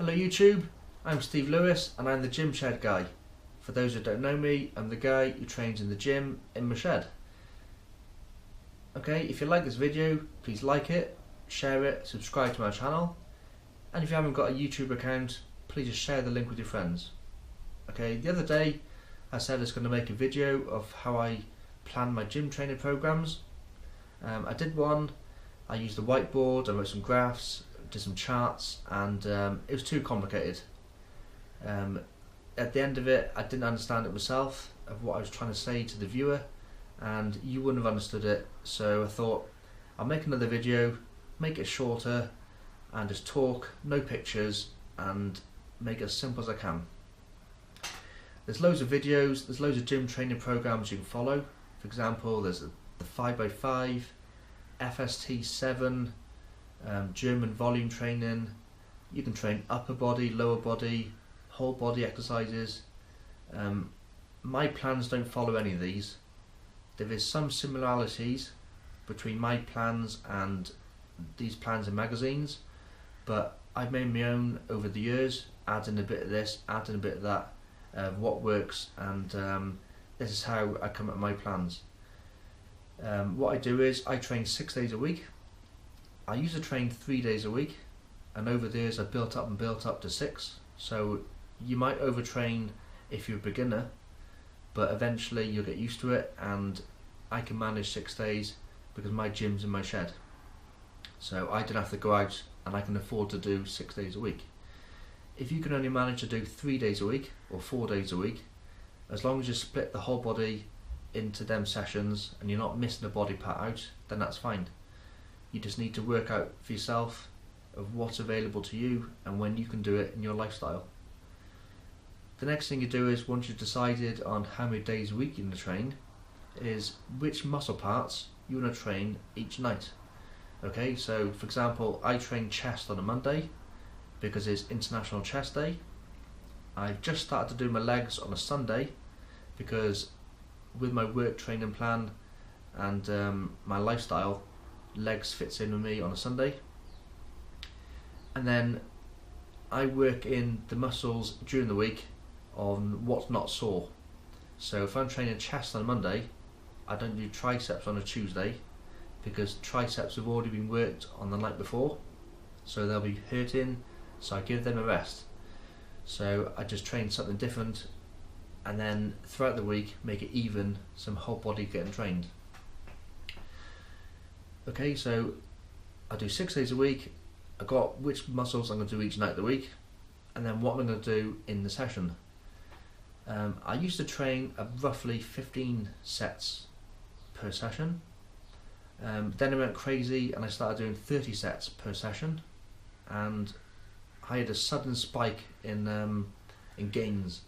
Hello YouTube, I'm Steve Lewis and I'm the gym shed guy. For those who don't know me, I'm the guy who trains in the gym in my shed. Okay, if you like this video, please like it, share it, subscribe to my channel, and if you haven't got a YouTube account, please just share the link with your friends. Okay, the other day I said I was going to make a video of how I plan my gym training programs. I did one. I used a whiteboard, I wrote some graphs, did some charts, and it was too complicated. At the end of it, I didn't understand it myself, of what I was trying to say to the viewer, and you wouldn't have understood it. So I thought I'll make another video, make it shorter, and just talk, no pictures, and make it as simple as I can. There's loads of videos, there's loads of gym training programs you can follow. For example, there's the 5x5, FST7, German volume training. You can train upper body, lower body, whole body exercises. My plans don't follow any of these. There is some similarities between my plans and these plans in magazines, but I've made my own over the years, adding a bit of this, adding a bit of that, what works, and this is how I come up with my plans. What I do is I train 6 days a week. I used to train 3 days a week, and over the years I built up to 6. So you might overtrain if you're a beginner, but eventually you'll get used to it, and I can manage 6 days because my gym's in my shed. So I don't have to go out, and I can afford to do 6 days a week. If you can only manage to do 3 days a week or 4 days a week, as long as you split the whole body into them sessions and you're not missing a body part out, then that's fine. You just need to work out for yourself of what's available to you and when you can do it in your lifestyle. The next thing you do is, once you've decided on how many days a week you're going to train, is which muscle parts you want to train each night. Okay, so for example, I train chest on a Monday because it's International Chest Day. I've just started to do my legs on a Sunday because with my work training plan and my lifestyle, legs fits in with me on a Sunday. And then I work in the muscles during the week on what's not sore. So if I'm training chest on a Monday, I don't do triceps on a Tuesday because triceps have already been worked on the night before, so they'll be hurting, so I give them a rest. So I just train something different, and then throughout the week make it even, some whole body getting trained. Okay, so I do 6 days a week. I got which muscles I'm going to do each night of the week, and then what I'm going to do in the session. I used to train at roughly 15 sets per session. Then I went crazy and I started doing 30 sets per session, and I had a sudden spike in gains.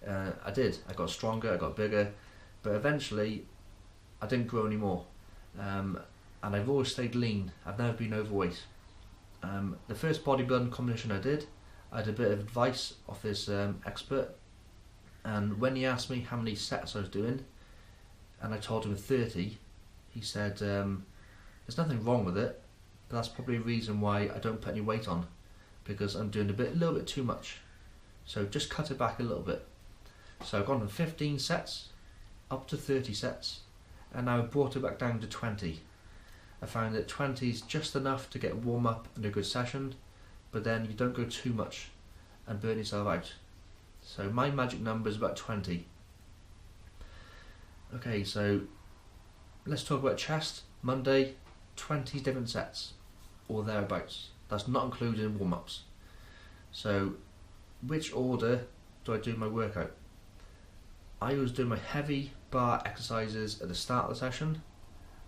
I got stronger, I got bigger, but eventually I didn't grow anymore. And I've always stayed lean, I've never been overweight. The first bodybuilding competition I had a bit of advice off this expert, and when he asked me how many sets I was doing, and I told him 30, he said, there's nothing wrong with it, but that's probably a reason why I don't put any weight on, because I'm doing a little bit too much. So just cut it back a little bit. So I've gone from 15 sets up to 30 sets, and now I've brought it back down to 20. I found that 20 is just enough to get a warm up and a good session, but then you don't go too much and burn yourself out. So my magic number is about 20. Okay, so let's talk about chest. Monday, 20 different sets or thereabouts. That's not including warm-ups. So which order do I do my workout? I always do my heavy bar exercises at the start of the session,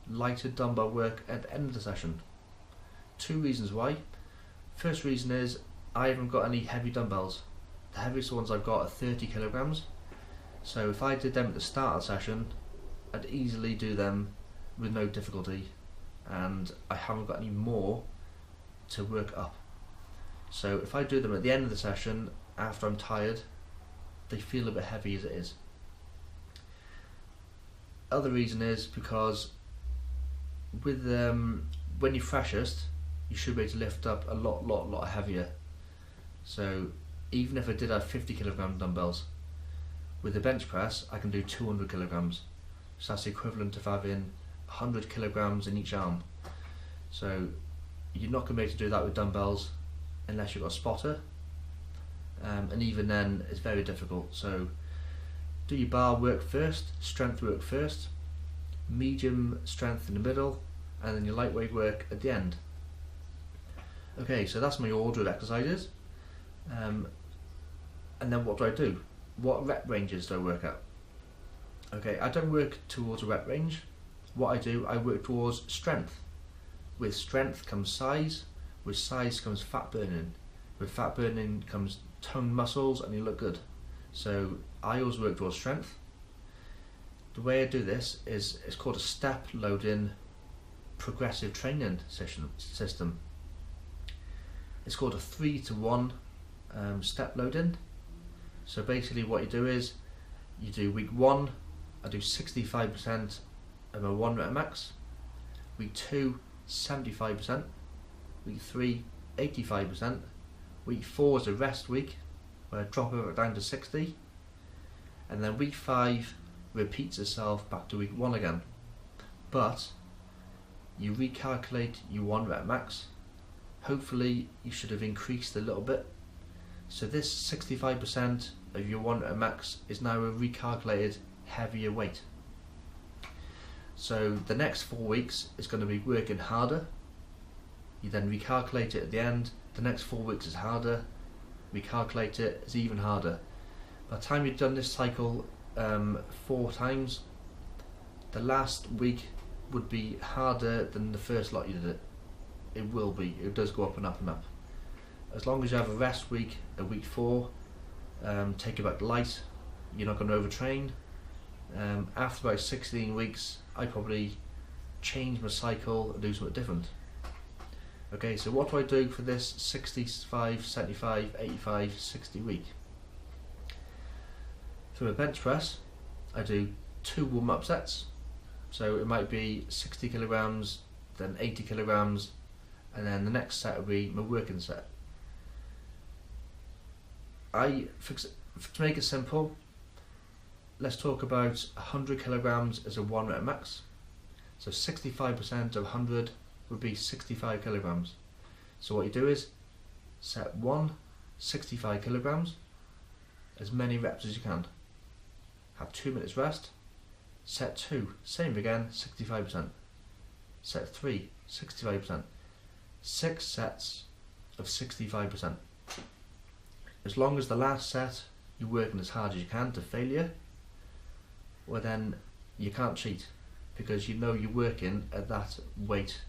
lighter dumbbell work at the end of the session. 2 reasons why. First reason is I haven't got any heavy dumbbells. The heaviest ones I've got are 30 kilograms. So if I did them at the start of the session, I'd easily do them with no difficulty, and I haven't got any more to work up. So if I do them at the end of the session, after I'm tired, they feel a bit heavy as it is. Other reason is because with when you're freshest, you should be able to lift up a lot heavier. So even if I did have 50 kilogram dumbbells, with the bench press I can do 200 kilograms. So that's the equivalent of having 100 kilograms in each arm. So you're not going to be able to do that with dumbbells unless you've got a spotter, and even then it's very difficult. So do your bar work first, strength work first, medium strength in the middle, and then your lightweight work at the end. Okay, so that's my order of exercises. And then what do? What rep ranges do I work at? Okay, I don't work towards a rep range. What I do, I work towards strength. With strength comes size, with size comes fat burning. With fat burning comes toned muscles and you look good. So I always work towards strength. The way I do this is, it's called a step loading progressive training system. It's called a 3-to-1 step loading. So basically what you do is, you do week 1, I do 65% of my 1 rep max, week 2, 75%, week 3, 85%, week 4 is a rest week where I drop it down to 60, and then week 5 repeats itself back to week 1 again. But you recalculate your 1 rep max. Hopefully you should have increased a little bit. So this 65% of your 1 rep max is now a recalculated heavier weight. So the next 4 weeks is going to be working harder. You then recalculate it at the end. The next 4 weeks is harder. Recalculate it, it's even harder. By the time you've done this cycle 4 times, the last week would be harder than the first lot you did it. It will be. It does go up and up and up. As long as you have a rest week at week 4, take it back light, you're not going to overtrain. After about 16 weeks, I probably change my cycle and do something different. Okay, so what do I do for this 65, 75, 85, 60 week? For a bench press, I do 2 warm-up sets. So it might be 60 kilograms, then 80 kilograms, and then the next set will be my working set. To make it simple, let's talk about 100 kilograms as a 1 rep max. So 65% of 100 would be 65 kilograms. So what you do is set 1, 65 kilograms, as many reps as you can. Have 2 minutes rest. Set 2, same again, 65%. Set 3, 65%. 6 sets of 65%. As long as the last set you're working as hard as you can to failure, well then you can't cheat, because you know you're working at that weight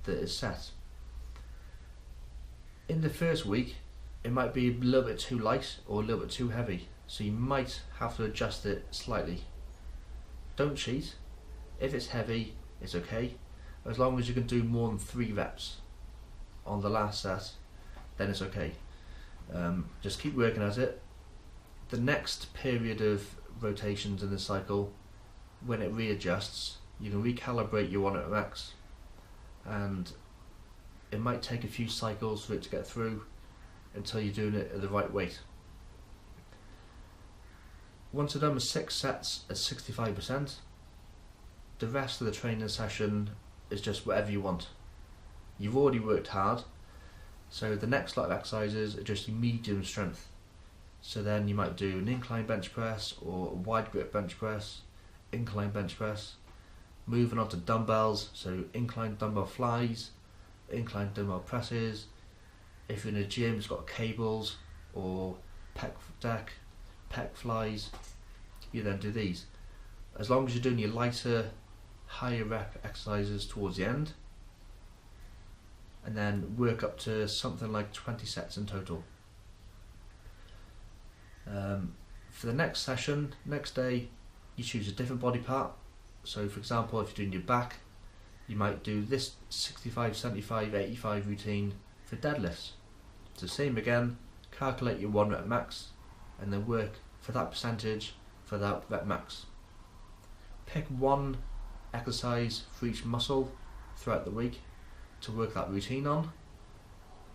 that is set. In the first week it might be a little bit too light or a little bit too heavy, so you might have to adjust it slightly. Don't cheat. If it's heavy, it's okay. As long as you can do more than 3 reps on the last set, then it's okay. Just keep working at it. The next period of rotations in the cycle, when it readjusts, you can recalibrate your 1 rep max, and it might take a few cycles for it to get through until you're doing it at the right weight. Once you're done with 6 sets at 65%, the rest of the training session is just whatever you want. You've already worked hard, so the next lot of exercises are just medium strength. So then you might do an incline bench press or a wide grip bench press, incline bench press. Moving on to dumbbells, so incline dumbbell flies, incline dumbbell presses. If you're in a gym, it's got cables or pec deck, pec flies. You then do these. As long as you're doing your lighter, higher rep exercises towards the end, and then work up to something like 20 sets in total. For the next session, next day, you choose a different body part. So for example, if you're doing your back, you might do this 65, 75, 85 routine for deadlifts. So same again, calculate your 1 rep max and then work for that percentage for that rep max. Pick one exercise for each muscle throughout the week to work that routine on.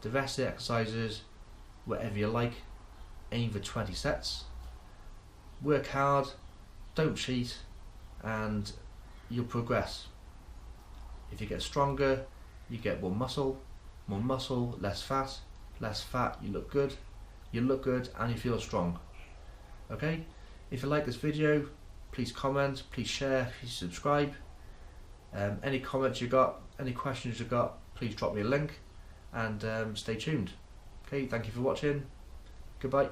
The rest of the exercises whatever you like, aim for 20 sets, work hard, don't cheat, and you'll progress. If you get stronger, you get more muscle, less fat, you look good and you feel strong. Okay, if you like this video, please comment, please share, please subscribe. Any comments you got, any questions you got, please drop me a link, and stay tuned. Okay, thank you for watching. Goodbye.